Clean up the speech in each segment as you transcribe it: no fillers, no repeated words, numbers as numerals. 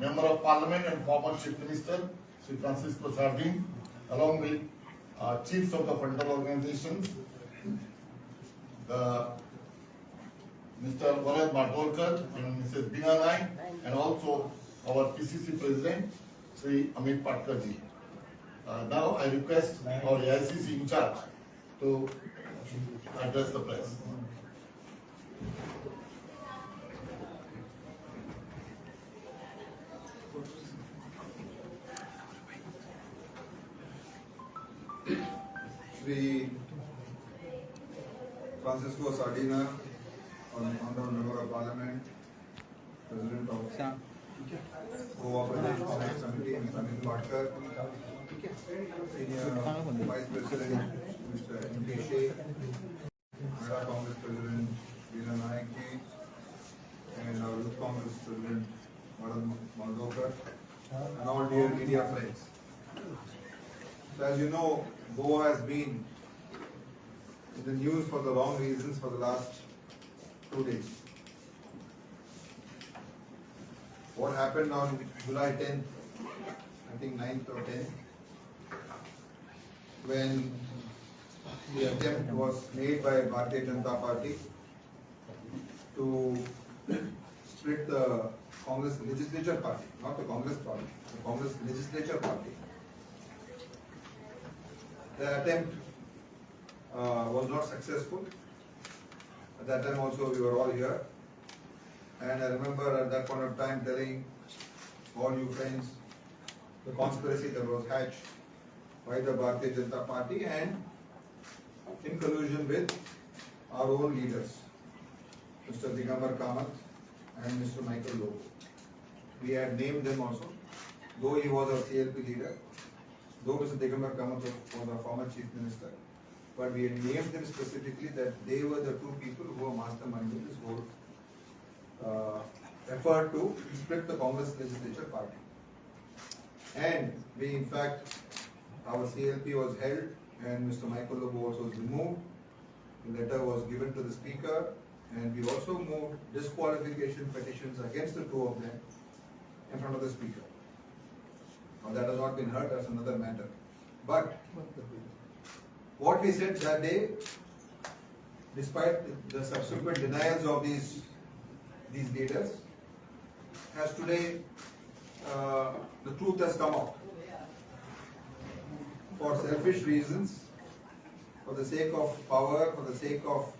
Member of Parliament and former Chief Minister, Sri Francisco Sardin, along with chiefs of the fundamental organizations, Mr. Goan and Mrs. Dinesh, and also our PCC President, Sri Amit Patkar ji. Now I request our AICC Incharge to address the press. Sri Francisco Sardina, Honorable Member of Parliament, President of Goa Pradesh Congress Committee, Mr. Amit Patkar, Senior Vice President, Mr. Dinesh, Mahila Congress President, Dinesh, and our Youth Congress President, Madam Maldokar, and all dear media friends. So as you know, Goa has been in the news for the wrong reasons for the last 2 days. What happened on July 10th, I think 9th or 10th, when the attempt was made by Bharatiya Janata Party to split the Congress Legislature Party, not the Congress Party, the Congress Legislature Party. The attempt was not successful. At that time also we were all here. And I remember at that point of time telling all you friends the conspiracy that was hatched by the Bharatiya Janata Party and in collusion with our own leaders, Mr. Digambar Kamath and Mr. Michael Lobo. We had named them also, though he was our CLP leader, though Mr. Digambar Kamath was our former Chief Minister, but we had named them specifically that they were the two people who were masterminding this whole effort to split the Congress Legislature Party. And we, in fact, our CLP was held and Mr. Michael Lobo also was removed. The letter was given to the Speaker and we also moved disqualification petitions against the two of them in front of the Speaker. Now that has not been heard, that's another matter. But what we said that day, despite the subsequent denials of these leaders, as today the truth has come out. For selfish reasons, for the sake of power, for the sake of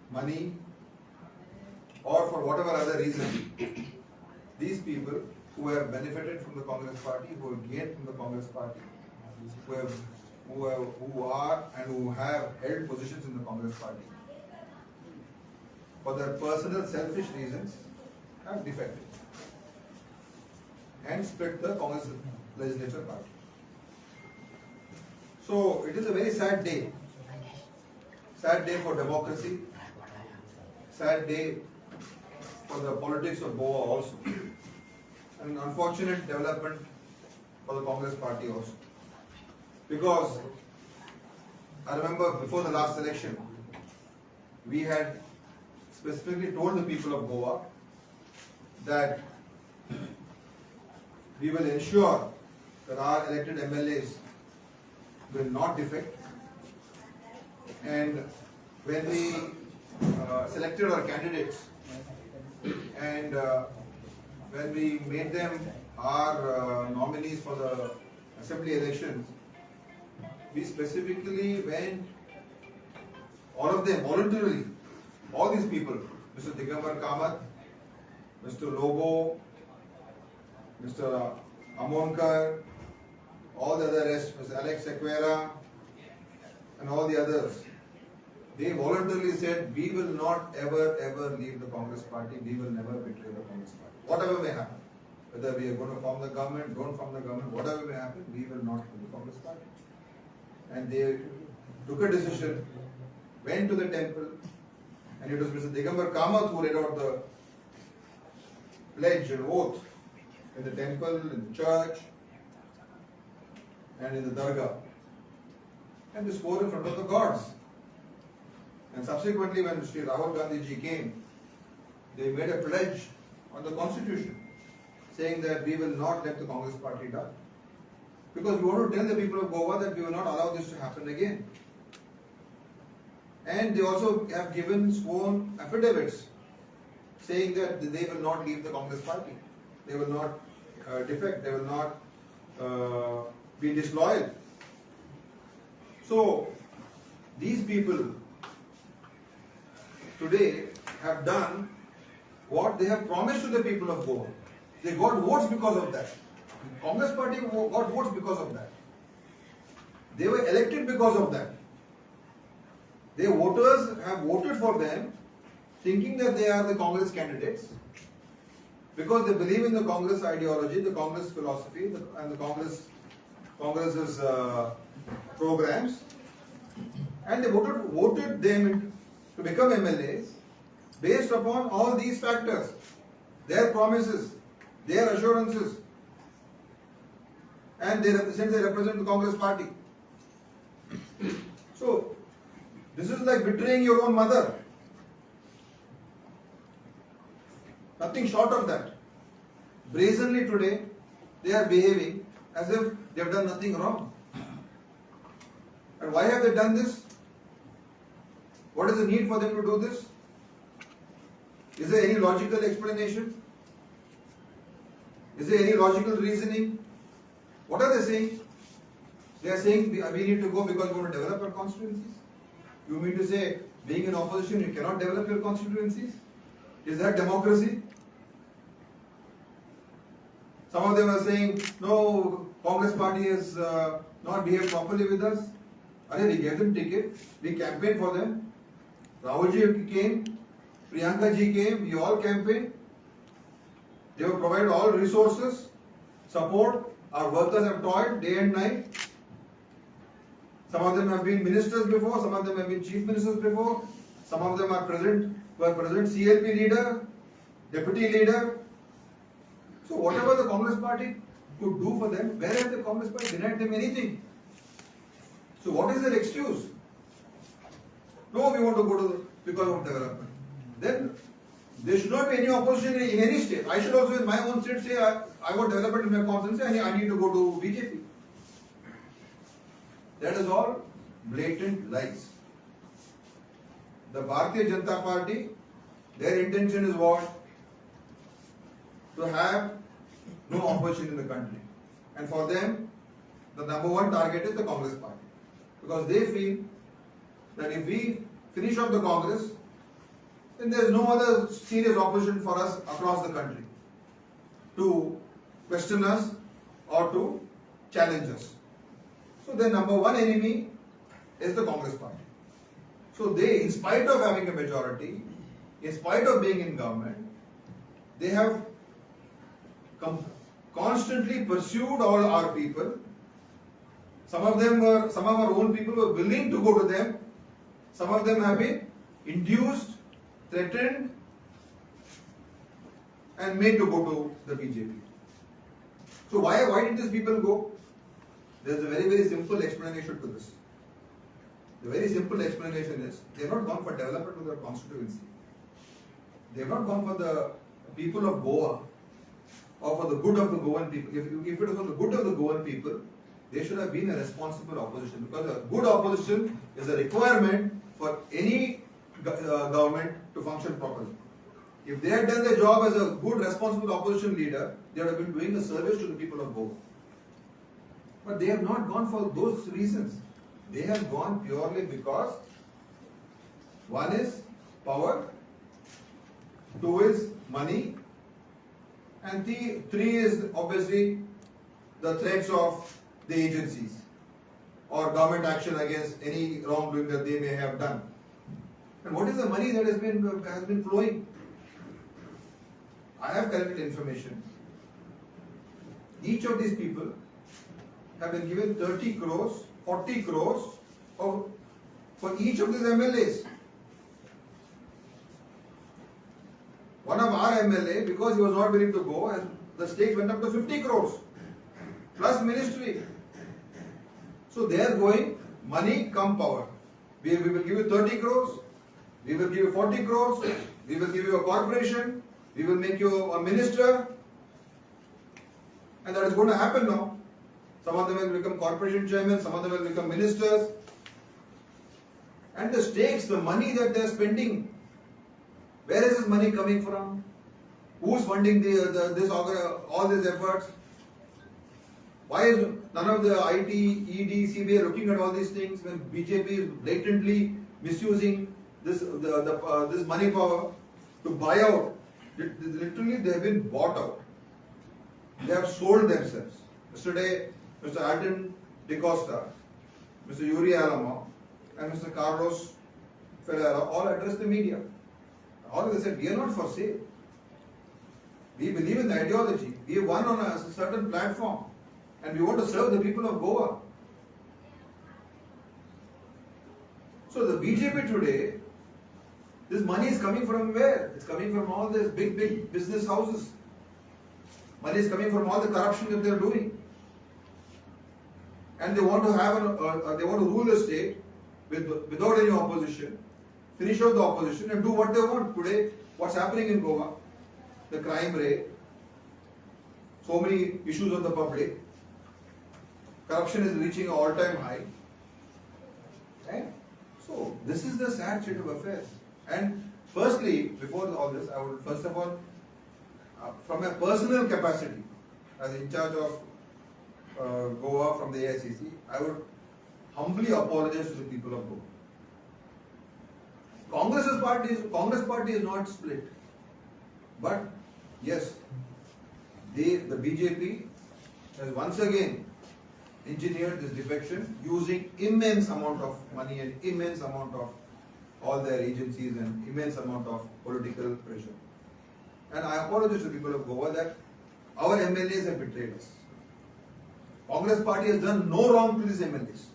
money, or for whatever other reason, these people who have benefited from the Congress Party, who have gained from the Congress Party, who are and who have held positions in the Congress Party, for their personal selfish reasons, have defected and split the Congress Legislature Party. So it is a very sad day. Sad day for democracy. Sad day for the politics of Goa also. An unfortunate development for the Congress Party also. Because I remember before the last election, we had specifically told the people of Goa that we will ensure that our elected MLAs will not defect, and when we selected our candidates and when we made them our nominees for the assembly elections, we specifically went, all of them voluntarily, all these people, Mr. Digambar Kamath, Mr. Lobo, Mr. Amonkar, all the other rest, Mr. Alex Sequeira, and all the others, they voluntarily said, we will not ever leave the Congress Party, we will never betray the Congress Party. Whatever may happen, whether we are going to form the government, don't form the government, whatever may happen, we will not leave the Congress Party. And they took a decision, went to the temple, and it was Mr. Digambar Kamath who read out the pledge and oath in the temple, in the church, and in the dargah. And they swore in front of the gods. And subsequently, when Sri Rahul Gandhi ji came, they made a pledge on the constitution saying that we will not let the Congress party die. Because we want to tell the people of Goa that we will not allow this to happen again. And they also have given sworn affidavits saying that they will not leave the Congress party. They will not defect, they will not be disloyal. So, these people today have done what they have promised to the people of Goa. They got votes because of that. Congress party got votes because of that. They were elected because of that. Their voters have voted for them thinking that they are the Congress candidates because they believe in the Congress ideology, the Congress philosophy, and the Congress's programs, and they voted them to become MLAs based upon all these factors, their promises, their assurances, and since they represent the Congress party. So, this is like betraying your own mother. Nothing short of that. Brazenly today, they are behaving as if they have done nothing wrong. And why have they done this? What is the need for them to do this? Is there any logical explanation? Is there any logical reasoning? What are they saying? They are saying we need to go because we want to develop our constituencies. You mean to say, being in opposition, you cannot develop your constituencies? Is that democracy? Some of them are saying, no, Congress party has not behaved properly with us. We gave them ticket, we campaigned for them. Rahul ji came, Priyanka ji came, we all campaigned. They have provided all resources, support. Our workers have toiled day and night. Some of them have been ministers before, some of them have been chief ministers before, some of them were present CLP leader, deputy leader. So whatever the Congress party could do for them, where has the Congress party denied them anything? So what is their excuse? No, we want to go to because of development. Then there should not be any opposition in any state. I should also in my own state say I want development in my constituency and I need to go to BJP. That is all blatant lies. The Bharatiya Janata Party, their intention is what? To have no opposition in the country. And for them, the number one target is the Congress party. Because they feel that if we finish off the Congress, then there is no other serious opposition for us across the country to question us or to challenge us. So their number one enemy is the Congress party. So they, in spite of having a majority, in spite of being in government, they have constantly pursued all our people. Some of our own people were willing to go to them. Some of them have been induced, threatened, and made to go to the BJP. So why did these people go? There is a very, very simple explanation to this. The very simple explanation is they have not gone for development of their constituency. They have not gone for the people of Goa or for the good of the Goan people. If it was for the good of the Goan people, they should have been a responsible opposition, because a good opposition is a requirement for any government to function properly. If they had done their job as a good responsible opposition leader, they would have been doing a service to the people of Goa. But they have not gone for those reasons. They have gone purely because one is power, two is money, and three is obviously the threats of the agencies or government action against any wrongdoing that they may have done. And what is the money that has been flowing? I have collected information. Each of these people have been given 30 crores, 40 crores for each of these MLAs. One of our MLA, because he was not willing to go, and the stake went up to 50 crores plus ministry. So they are going money come power. We will give you 30 crores, we will give you 40 crores, We will give you a corporation, we will make you a minister, and that is going to happen now. Some of them will become corporation chairmen, some of them will become ministers. And the stakes, the money that they are spending, where is this money coming from? Who is funding all these efforts? Why is none of the IT, ED, CBI looking at all these things when BJP is blatantly misusing this money power to buy out? Literally, they have been bought out. They have sold themselves. Yesterday, Mr. Alton De Costa, Mr. Yuri Alamo, and Mr. Carlos Ferreira all addressed the media. All of them said, we are not for sale. We believe in the ideology. We have won on a certain platform. And we want to serve the people of Goa. So the BJP today, this money is coming from where? It's coming from all these big business houses. Money is coming from all the corruption that they are doing. And they want to they want to rule the state without any opposition, finish out the opposition and do what they want. Today, what's happening in Goa? The crime rate, so many issues of the public, corruption is reaching an all-time high. Right? So, this is the sad state of affairs. And firstly, before all this, I would first of all, from a personal capacity, as in charge of Goa from the AICC, I would humbly apologize to the people of Goa. Congress party is not split. But yes, the BJP has once again engineered this defection using immense amount of money and immense amount of all their agencies and immense amount of political pressure. And I apologize to the people of Goa that our MLAs have betrayed us. Congress party has done no wrong to these MLAs.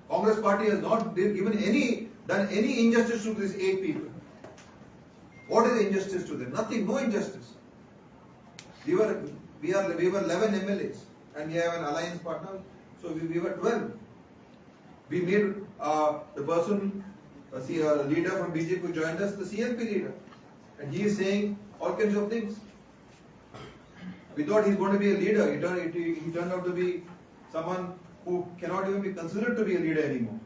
Congress party has not done any injustice to these 8 people. What is the injustice to them? Nothing, no injustice. We were 11 MLAs and we have an alliance partner, so we were 12. We made the person, a leader from BJP who joined us, the CLP leader. And he is saying all kinds of things. We thought he's going to be a leader. He turned out to be someone who cannot even be considered to be a leader anymore.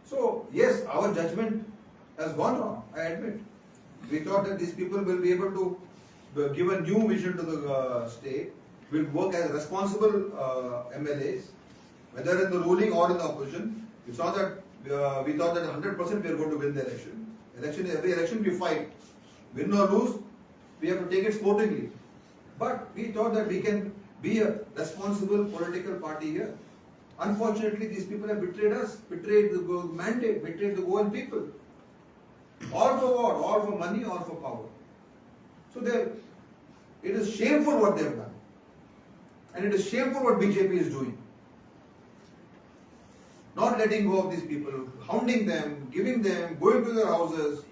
So, yes, our judgment has gone wrong, I admit. We thought that these people will be able to give a new vision to the state, will work as responsible MLAs, whether in the ruling or in the opposition. It's not that we thought that 100% we are going to win the election. Every election we fight. Win or lose, we have to take it sportingly. But we thought that we can be a responsible political party here. Unfortunately, these people have betrayed us, betrayed the mandate, betrayed the Goan people. All for what? All for money, all for power. So it is shameful what they have done. And it is shameful what BJP is doing. Not letting go of these people, hounding them, giving them, going to their houses,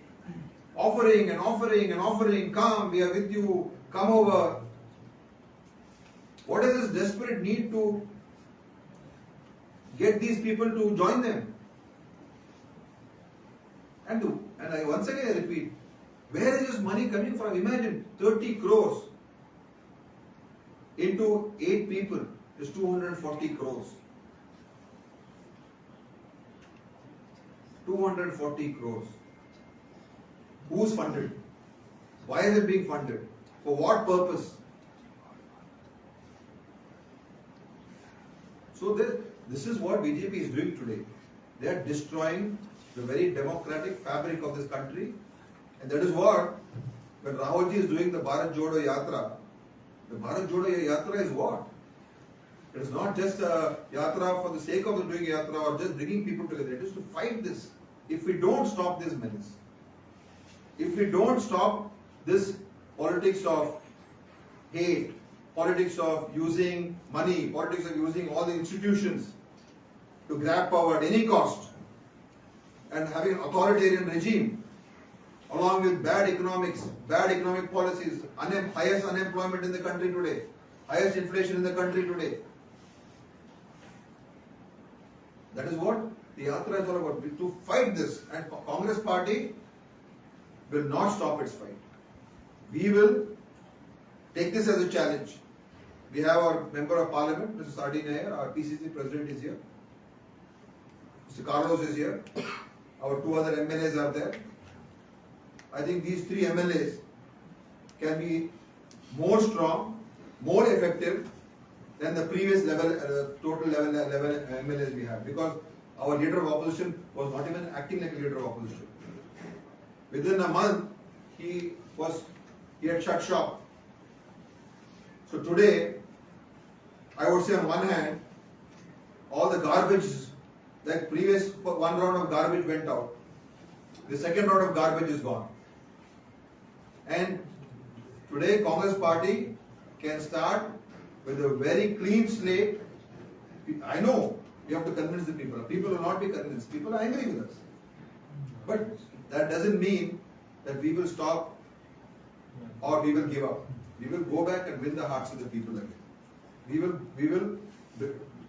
offering and offering and offering, come, we are with you, come over. What is this desperate need to get these people to join them? And I once again repeat, where is this money coming from? Imagine 30 crores into 8 people is 240 crores. 240 crores. Who's funded? Why is it being funded? For what purpose? So this is what BJP is doing today. They are destroying the very democratic fabric of this country. And that is what, when Rahulji is doing the Bharat Jodo Yatra, the Bharat Jodo Yatra is what? It is not just a yatra for the sake of doing yatra or just bringing people together. It is to fight this. If we don't stop this menace, if we don't stop this politics of hate, politics of using money, politics of using all the institutions to grab power at any cost, and having an authoritarian regime, along with bad economics, bad economic policies, highest unemployment in the country today, highest inflation in the country today. That is what The Yatra is all about to fight this, and Congress party will not stop its fight. We will take this as a challenge. We have our member of parliament, Mr. Sadi Nair, our PCC president is here. Mr. Carlos is here. Our two other MLAs are there. I think these three MLAs can be more strong, more effective than the previous total level MLAs we had, because our leader of opposition was not even acting like a leader of opposition. Within a month, he had shut shop. So today, I would say on one hand, all the garbage, that previous one round of garbage went out. The second round of garbage is gone. And today, Congress party can start with a very clean slate. I know we have to convince the people. People will not be convinced. People are angry with us. But that doesn't mean that we will stop or we will give up. We will go back and win the hearts of the people again. We will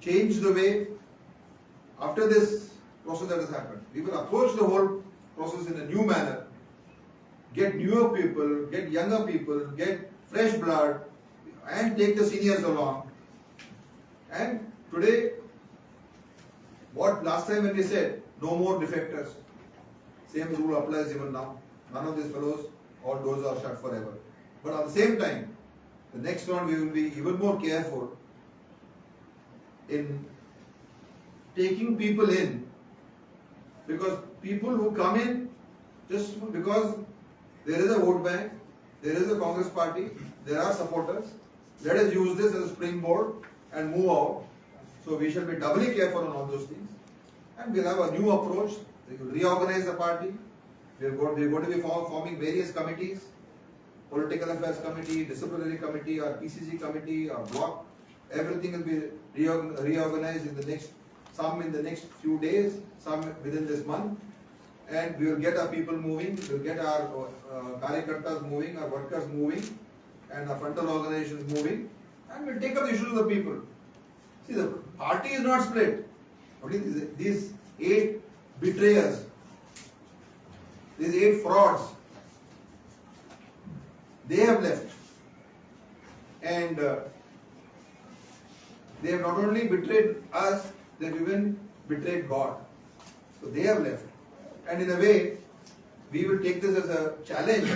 change the way, after this process that has happened, we will approach the whole process in a new manner. Get newer people, get younger people, get fresh blood, and take the seniors along. And today, what last time when we said, no more defectors, same rule applies even now. None of these fellows, all doors are shut forever. But at the same time, the next round we will be even more careful in taking people in, because people who come in just because there is a vote bank, there is a Congress party, there are supporters, let us use this as a springboard and move out. So we shall be doubly careful on all those things, and we'll have a new approach. We will reorganize the party. We're going to be forming various committees, political affairs committee, disciplinary committee, our PCC committee, our block. Everything will be reorganized in the next few days, some within this month, and we will get our people moving. We will get our karyakartas moving, our workers moving, and our frontal organizations moving, and we'll take up the issues of the people. See, the party is not split. Okay, these 8 betrayers, these 8 frauds, they have left, and they have not only betrayed us, they have even betrayed God. So they have left, and in a way, we will take this as a challenge,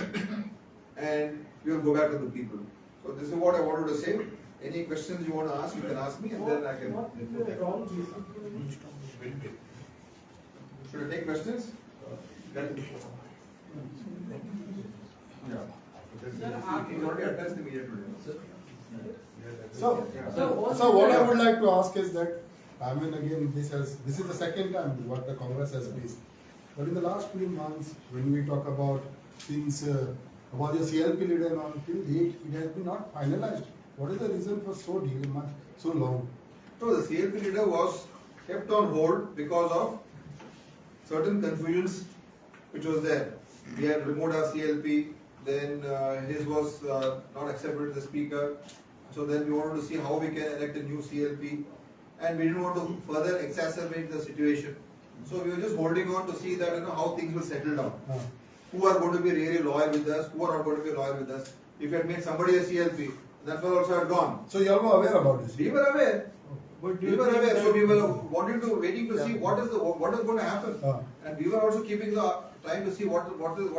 and we will go back to the people. So this is what I wanted to say. Any questions you want to ask, you can ask me, and then I can. Should I take questions? Yeah. He's already addressed the media today. So what I would like to ask is that, I mean, again, this is the second time what the Congress has faced. But in the last few months, when we talk about things about the CLP leader and all, till date, it has been not finalized. What is the reason for so long? So the CLP leader was kept on hold because of certain confusions which was there. We had removed our CLP, then his was not accepted to the speaker. So then we wanted to see how we can elect a new CLP, and we didn't want to further exacerbate the situation. So we were just holding on to see that how things will settle down. Who are going to be really loyal with us, who are not going to be loyal with us. If we had made somebody a CLP, that fellow also had gone. So you all were aware about this? We were aware. But we were aware, so we were waiting to see what is going to happen, and we were also trying to see what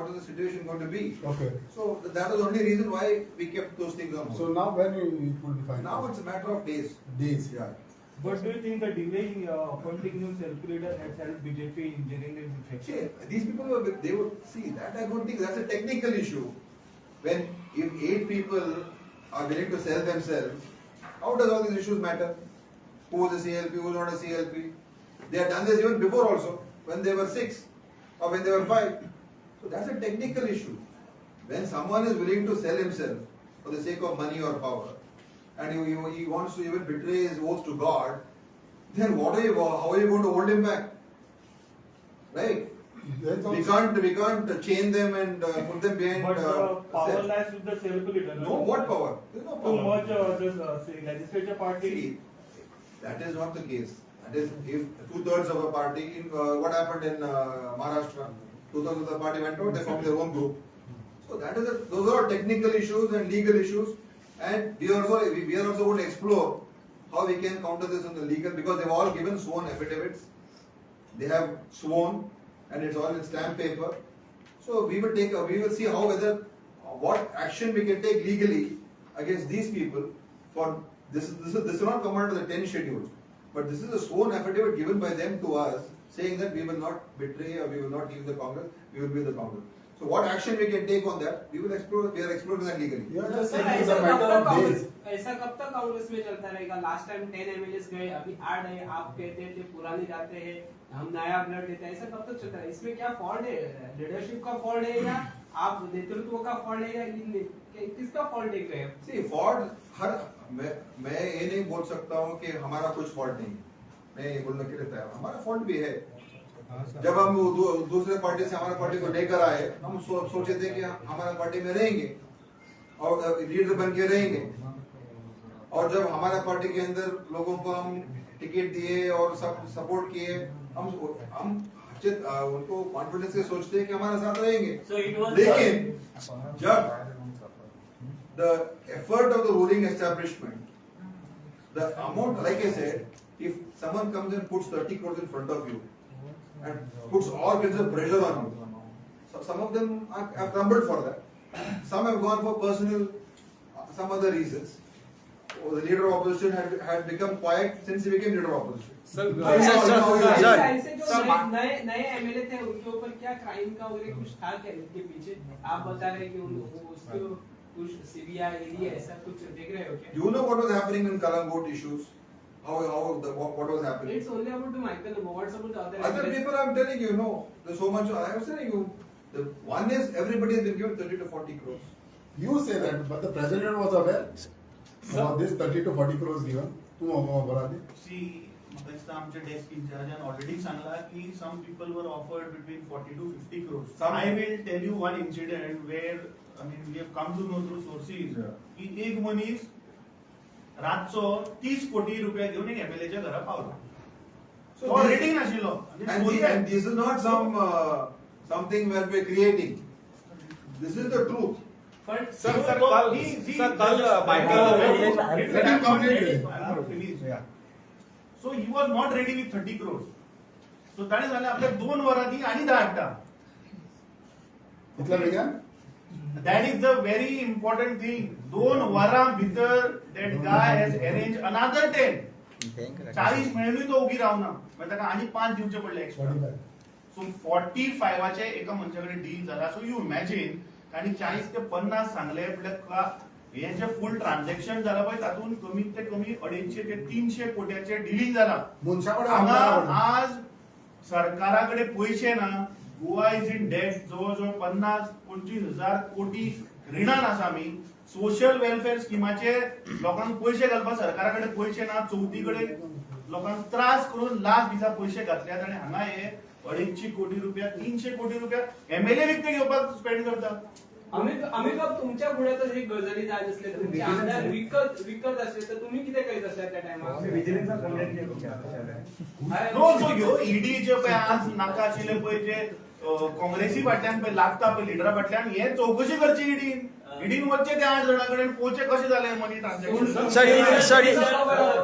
is the situation going to be. Okay. So that was the only reason why we kept those things on hold. So now when it will be finalized? Now it's a matter of days. Days. Yeah. But do you think the delay in appointing new self-leader has helped BJP in generating See, infection? these people they would see that. I don't think that's a technical issue. When if 8 people are willing to sell themselves, how does all these issues matter? Who is a CLP, who is not a CLP? They had done this even before also, when they were 6 or when they were 5. So that's a technical issue. When someone is willing to sell himself for the sake of money or power, and he wants to even betray his oath to God, then how are you going to hold him back? Right? We can't chain them and put them behind. But power lies with the self-leader. No, what power? There is no To power. merge this legislature party. See, that is not the case. That is, if 2/3 of a party, in what happened in Maharashtra, 2/3 of the party went out, they formed their own group. So that is those are technical issues and legal issues, and we are also going to explore how we can counter this on the legal, because they've all given sworn affidavits. They have sworn, and it's all in stamp paper. So we will see how what action we can take legally against these people for this will not come under the 10 schedules, but this is a sworn affidavit given by them to us saying that we will not betray or we will not leave the Congress, we will be the Congress. So what action we can take on that, we will explore. We are exploring that legally. You are just sir saying it's ऐसा a matter कब of तक days. ऐसा कब तक कांग्रेस में चलता रहेगा? Last time 10 MLAs गए, अभी 8 है, आप कहते थे पुराने जाते हैं, हम नया ब्लड लेते हैं, ऐसा कब तक चलता है? इसमें क्या फॉल्ट है? लीडरशिप का फॉल्ट है या आप नेतृत्व का फॉल्ट है या किसका फॉल्ट देख रहे हैं? See, फॉल्ट मैं ये नहीं बोल सकता हूँ कि हमारा कुछ फॉल्ट नहीं है, मैं ये बोलने के लिए तैयार, हमारा फॉल्ट भी है। जब हम दूसरे पार्टी से हमारा पार्टी को लेकर आए, हम सोचे थे कि हमारा पार्टी में रहेंगे और लीडर बन के रहेंगे, और जब हमारा पार्टी के अंदर लोगों को हम टिकट दिए और सब सपोर्ट किए, हम उनको कॉन्फिडेंस से सोचते हैं कि हमारे साथ रहेंगे। लेकिन जब the effort of the ruling establishment, the amount, like I said, if someone comes and puts 30 crores in front of you and puts all kinds of pressure on you, so some of them have crumbled for that. Some have gone for personal, some other reasons. So the leader of opposition had become quiet since he became leader of opposition. ऐसे जो नए MLA थे उनके ऊपर क्या crime का वगैरह कुछ था क्या इनके पीछे? आप बता रहे कि उसको कुछ सीबीआई ईडी ऐसा कुछ देख रहे हो क्या? Do you know what was happening in Kalangot issues? What was happening? It's only about the Michael. What's about the other? Other people, I'm telling you, no. There's so much. I was telling you. The one is everybody has been given 30 to 40 crores. You say that, but the president was aware about this 30 to 40 crores given. See, आमचे desk in charge already Sangla की some people were offered between 40 to 50 crores. I will tell you one incident where we have come to know through sources की एक मनीस रातचो 30 कोटी रुपया घेऊन एक एमएलएच्या घरा पावला. So already नाशिलो. And this is not something where we're creating. This is the truth. But Sir, Michael, So he was not ready with 30 crores. So that is आपल्या 2 वरांनी आणि 10 कितला बेगीन? That is the very important thing. 2 वरां भितर that guy has arranged another 10. 40 मेळून तो उभी रावना. म्हणजे ताका आणि 5 दिवचे पडले एक्स्ट्रा. 45. So 45 चे एका मनशाकडे डील झाला. So you imagine आणि 40 ते 50 सांगले आपल्या हे जे फुल ट्रान्झॅक्शन झाला पाहिजे तातून कमीत ते कमी 250 ते 300 कोट्याचे डीलिंग झाला. आज सरकाराकडे पैसे ना, गोवा इज इन डेट, जवळजवळ 50-25,000 कोटी ऋणान आसा आमी. सोशल वेलफेअर स्किमाचे लोकांक पैसे घालपाक सरकाराकडे पैसे ना, चौथीकडे लोकांक त्रास करून लाख दिसा पैसे घातल्यात आणि हांगा हे 250 कोटी रुपया 300 कोटी रुपया एमएलए विकते घेवपाक स्पेंड करतात. आम्ही बाब तुमच्या पुढ्यातच एक गजाली जायत असले तुमचे आमदार विकत असले तर तुम्ही किती करीत असता त्या टायमार? नो ईडी जे पळय आज नाका आशिल्ले पळय जे काँग्रेसी फाटल्यान पळय लागता पळय लिडरा फाटल्यान हे चौकशी करची ईडीन वचचे त्या 8 जणांकडेन पोचे कशे जाले money transaction.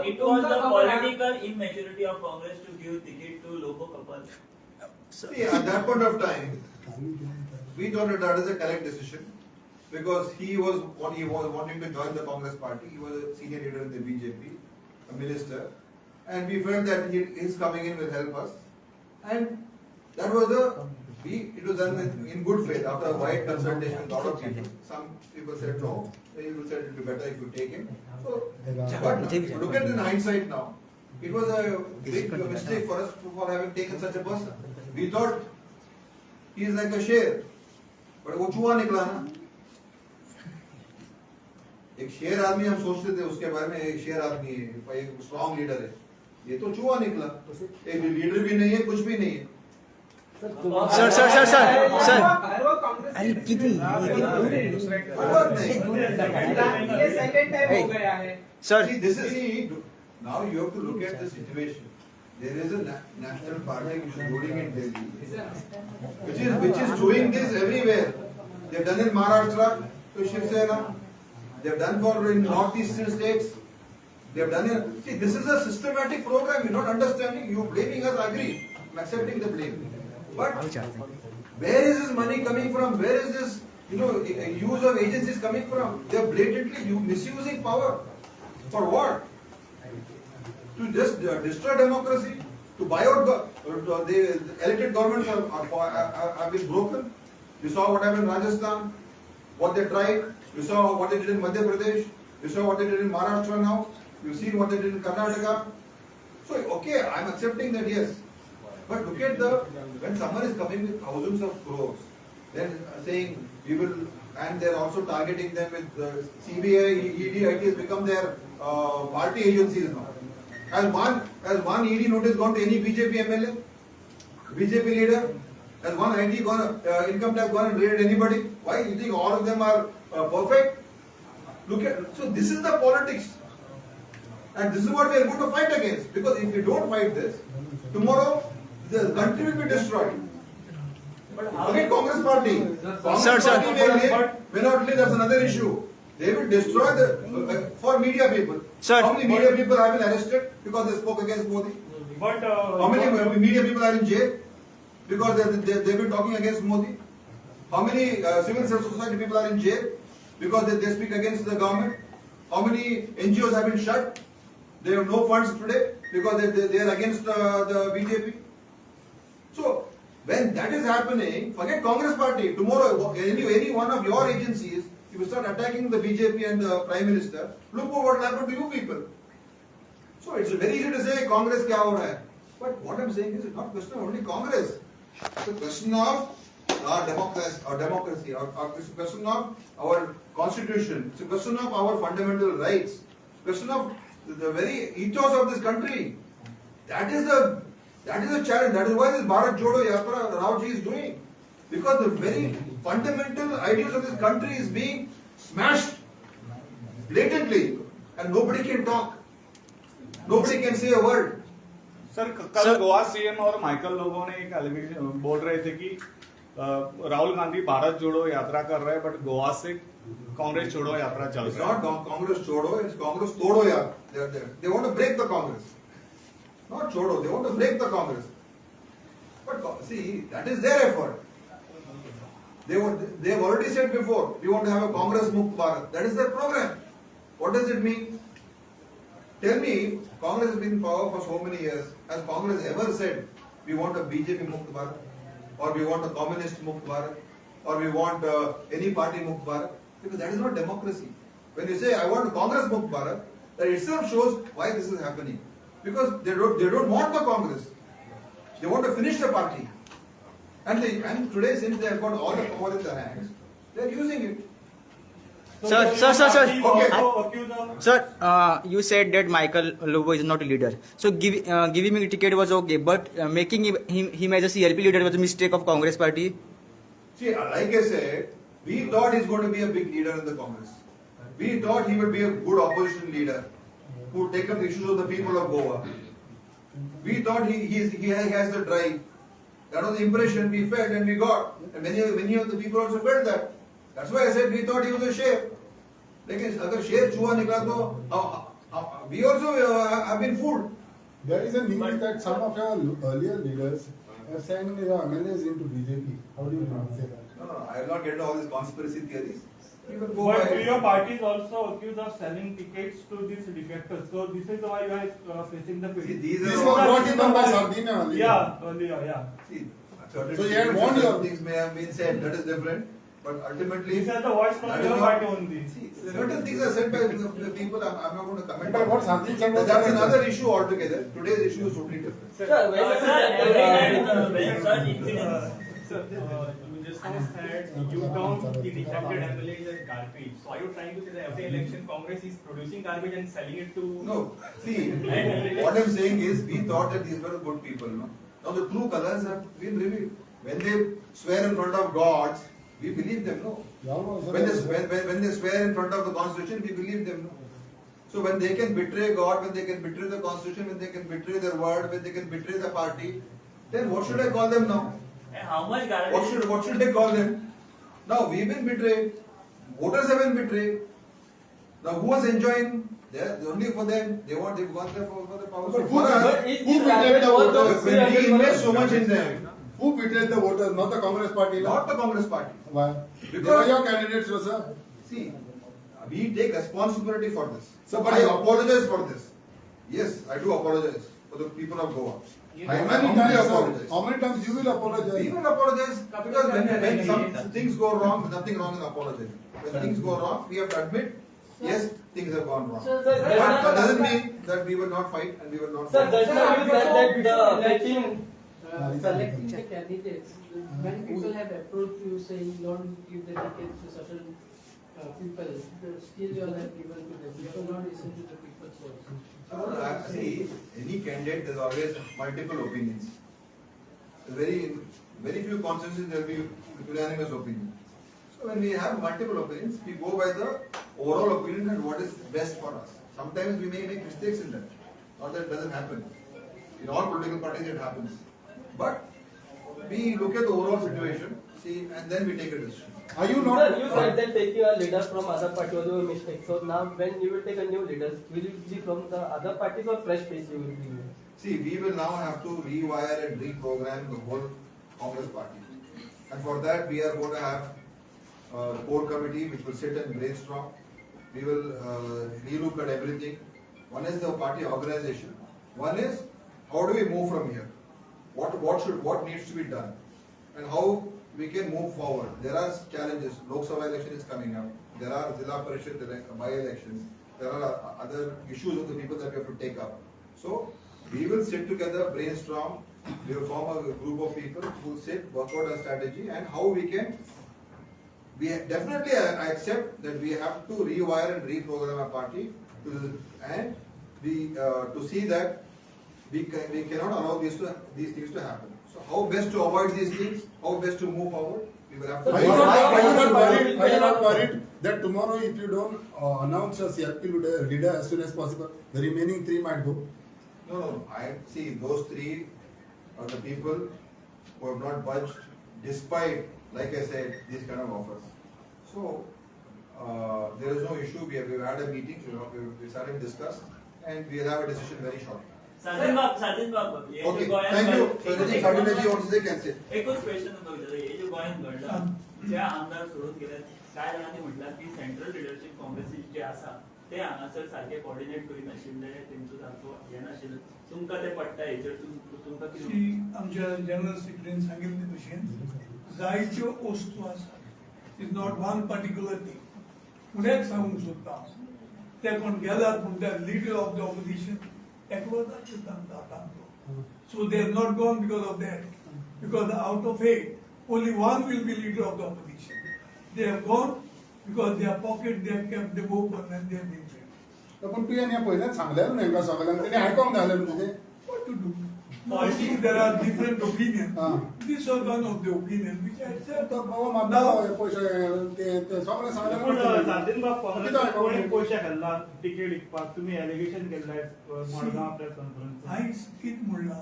It was the political immaturity of Congress to give ticket to local couples. See, at that point of time, we thought that is a correct decision because he was wanting to join the Congress party. He was a senior leader in the BJP, a minister, and we felt that his coming in will help us. And that was it was done in good faith after a wide consultation with a lot of people. Some people said no, some people said it would be better if you take him. So, but look at it in hindsight now. It was a big mistake for us for having taken such a person. We thought he is like a शेर, but वो चूहा निकला ना. एक शेर आदमी हम सोचते थे उसके बारे में, एक शेर आदमी है, एक स्ट्रॉन्ग लीडर है. ये तो चूहा निकला. एक लीडर भी नहीं है, कुछ भी नहीं है. सर अरे किती ये सेकंड टाइम हो गया है. Sir, See, this is now you have to look at the situation. there is a national party which is ruling in Delhi, which is doing this everywhere. They've done in Maharashtra to Shiv Sena. They've done for in northeastern states. They've done it. See, this is a systematic program. You're not understanding. You blaming us. I agree. I'm accepting the blame. But where is this money coming from? Where is this, use of agencies coming from? They're blatantly misusing power. For what? To just destroy democracy? To buy out the elected governments have been broken. You saw what happened in Rajasthan, what they tried. You saw what they did in Madhya Pradesh. You saw what they did in Maharashtra now. You've seen what they did in Karnataka. So, okay, I'm accepting that, yes. But look at when someone is coming with thousands of crores, then saying we will, and they're also targeting them with CBI, ED, IT has become their party agencies now. Has one ED notice gone to any BJP MLA, BJP leader? Has one IT income tax gone and raided anybody? Why? You think all of them are perfect? So this is the politics. And this is what we are going to fight against. Because if we don't fight this, tomorrow the country will be destroyed. Forget Congress party. Congress party may not leave, that's another issue. They will destroy for media people. Sir. How many media people have been arrested because they spoke against Modi? But how many media people are in jail because they've been talking against Modi? How many civil society people are in jail because they speak against the government? How many NGOs have been shut? They have no funds today because they are against the BJP. So when that is happening, forget Congress party. Tomorrow, any one of your agencies, if you start attacking the BJP and the Prime Minister, look what will happen to you people. So it's very easy to say Congress kya ho raha hai. But what I'm saying is it's not a question of only Congress. It's a question of our democracy, it's a question of our constitution, it's a question of our fundamental rights, it's a question of the very ethos of this country. That is a challenge. That is why this Bharat Jodo Yatra Raoji is doing. Because the very fundamental ideals of this country is being smashed blatantly, and nobody can talk. Nobody can say a word. Sir कल Goa CM और Michael लोगों ने एक allegation बोल रहे थे कि राहुल गांधी भारत जोड़ो यात्रा कर रहे हैं बट गोवा से कांग्रेस छोड़ो यात्रा चल रही है. It's not Congress Chodo, it's Congress Todo Yatra. They want to break the Congress. Not Chodo, they want to break the Congress. But see, that is their effort. They have already said before, we want to have a Congress Mukt Bharat. That is their program. What does it mean? Tell me, Congress has been in power for so many years. Has Congress ever said, we want a BJP Mukt Bharat? Or we want a Communist Mukt Bharat? Or we want any party Mukt Bharat? Because that is not democracy. When you say, I want a Congress Mukt Bharat, that itself shows why this is happening. Because they don't want the Congress. They want to finish the party. And today, since they have got all the power in their hands, they are using it. Sir. Okay. Sir, you said that Michael Lobo is not a leader. So giving him a ticket was okay, but making him as a CLP leader was a mistake of Congress party. See, like I said, we thought he's going to be a big leader in the Congress. We thought he would be a good opposition leader who would take up the issues of the people of Goa. We thought he has the drive. That was the impression we felt and we got. And many of the people also felt that. That's why I said we thought he was a share. Like, if share chua nikla to, we also have been fooled. There is a news that some of your earlier leaders have sent their MLAs into BJP. How do you say that? No, I will not get into all these conspiracy theories. But your party is also accused of selling tickets to these defectors. So this is why you are facing the See, pity. these This are was all, brought in by Sardina only. Yeah, earlier, yeah. see, So you had warned your- things may have been said, that is different. But ultimately, These are the voice from that is your not- party only. See, certain things are said by the people, I'm not going to comment But on what that. Sardin said was That's that- another issue altogether. Today's issue is totally different. Sir, every night when such incidents. Sir, you just said you count the defected MLAs as garbage. So are you trying to say that every election Congress is producing garbage and selling it to? No, see, what I'm saying is, we thought that these were good people, no? Now the true colors have been revealed. When they swear in front of gods, we believe them, no? When they swear in front of the constitution, we believe them, no? So when they can betray God, when they can betray the constitution, when they can betray their word, when they can betray the party, then what should I call them now? And how much guarantee? What should I call them? Now we've been betrayed. Voters have been betrayed. Now who was enjoying? They're only for them. They've gone there for the power. But For us, who betrayed the voters? when we invest so much in them, Who betrayed the voters? Not the Congress party. no? not the Congress party. Why? Because- They were your candidates, no, sir. See, we take responsibility for this. Somebody- I apologize for this. Yes, I do apologize for the people of Goa. You- I How humbly many times, sir? apologize. How many times you will apologize? We will apologize because when some things go wrong, there's nothing wrong in apologizing. When things go wrong, we have to admit, yes, things have gone wrong. Sir, But that doesn't mean that we will not fight and we will not Sir, fight. that's why you said that the making selecting the candidates, when people have approached you saying don't give the tickets to certain people, still you are not given to them. You have not listened to the people's voice. See, any candidate, there's always multiple opinions. Very few consensus, there will be unanimous opinion. So when we have multiple opinions, we go by the overall opinion and what is best for us. Sometimes we may make mistakes in that. Not that it doesn't happen. In all political parties it happens. But we look at the overall situation, see, and then we take a decision. Are you not? Sir, you said that taking a leader from other party was a mistake. So now when you will take a new leader, will it be from the other parties or fresh face you will be? See, we will now have to rewire and reprogram the whole Congress party. And for that, we are going to have a core committee which will sit and brainstorm. We will relook at everything. One is the party organization. One is how do we move from here? What needs to be done? And how we can move forward. There are challenges. Lok Sabha election is coming up. There are Zilla Parishad by-elections. There are other issues of the people that we have to take up. So we will sit together, brainstorm. We will form a group of people who will sit, work out a strategy, and how we can. We definitely I accept that we have to rewire and reprogram our party and to see that we cannot allow these things to happen. So how best to avoid these things? How best to move forward? We will have to. Are you not worried that tomorrow if you don't announce a CRP leader as soon as possible, the remaining 3 might go? No. I see those 3 are the people who have not budged despite, like I said, these kind of offers. So there is no issue. We have had a meeting. We started to discuss, and we will have a decision very shortly. Sarjan Bab, ये जो Okay, Goyan thank you. घडलं- So anything Sarjan also they can say. एकच question होतं विचारायचं. हे जे Goyan घडलं, ज्या आमदार सोडून गेले, काय जाणांनी म्हटलं की सेंट्रल लिडरशिप काँग्रेसी जे आसा ते हांगासर सारखे कोऑर्डिनेट करिनाशिल्ले, तेंचो सारको हे नाशिल्लो. तुमकां ते पडटा हेचेर तुमकां कितें? की आमच्या जनरल सेक्रेटरीन सांगिल्ले भशेन जायत्यो वस्तू आसात. Is not one particular thing. फुडें सांगूंक सोदता ते कोण गेल्यात पूण ते लीडर ऑफ द ऑपोजिशन एकलो जाता. So they have not gone because of that. Because out of 8, only one will be leader of the opposition. They have gone because their pocket they have kept them open and they have been paid. पण तू यांनी पहिल्याच सांगलेलं नाही का सगळ्यांना त्याने ऐकून घालून तुझे What to do? I think there are different opinions. This was one of the opinions which I said. तर बाबा माझा पैसे ते सगळे पण साधन बाब काँग्रेस कोणी सांगल्यावर पयशे घालला तिकेट विकपाक तुम्ही एलिगेशन केल्ले मडगांव प्रेस कॉन्फरन्स हांवें कितें म्हणलां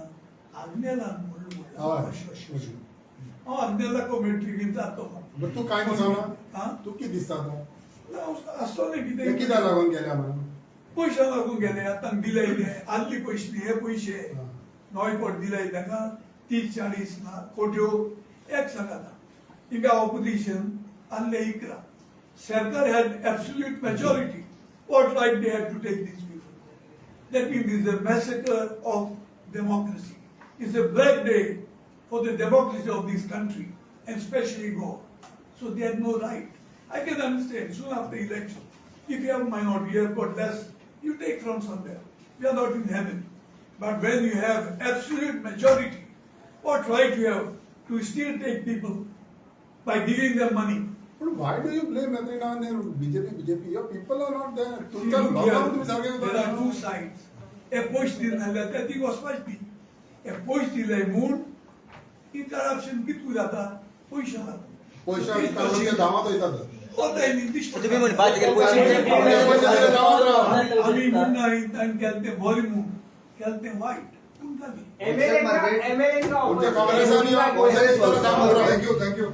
आग्नेलान म्हणलो हय हांव आग्नेला कमेंट्री जातो. तू काय दिसना हां तू किती दिसता तो आसतलें हे कितें कित्याक लागून गेल्या म्हणून पयशा लागून गेले आतां दिले आदली पयशे हे पयशे नॉयपॉट दिले ताका 30-40 कोट्यो एक सांगाता हिंगा ऑपोजिशन आदले 11 सरकार had absolute majority. What right they had to take these people? That means it's a massacre of democracy. It's a black day for the democracy of this country, and especially Goa. So they had no right. I can understand soon after election, if you have minority, you have got less, you take from somewhere. We are not in heaven. But when you have absolute majority, what right you have to still take people by giving them money? पण why do you blame every now and then BJP? Your people are not there. See, तुमच्या look लोकांना तुम्ही here, सारखे there are two sides. A push दिला त्या ती वचपाची. A push दिले मूळ ही करप्शन कितू जाता? पैशाला. पैसे ते धावात येतात होता निर्दिष्ट तुम्ही म्हण बात केली पैसे आम्ही म्हणणं इंसान केलते भरमू केलते वाईट एमएलए का उनके कांग्रेस आणि काँग्रेस वाला काम कर रहा है। Thank you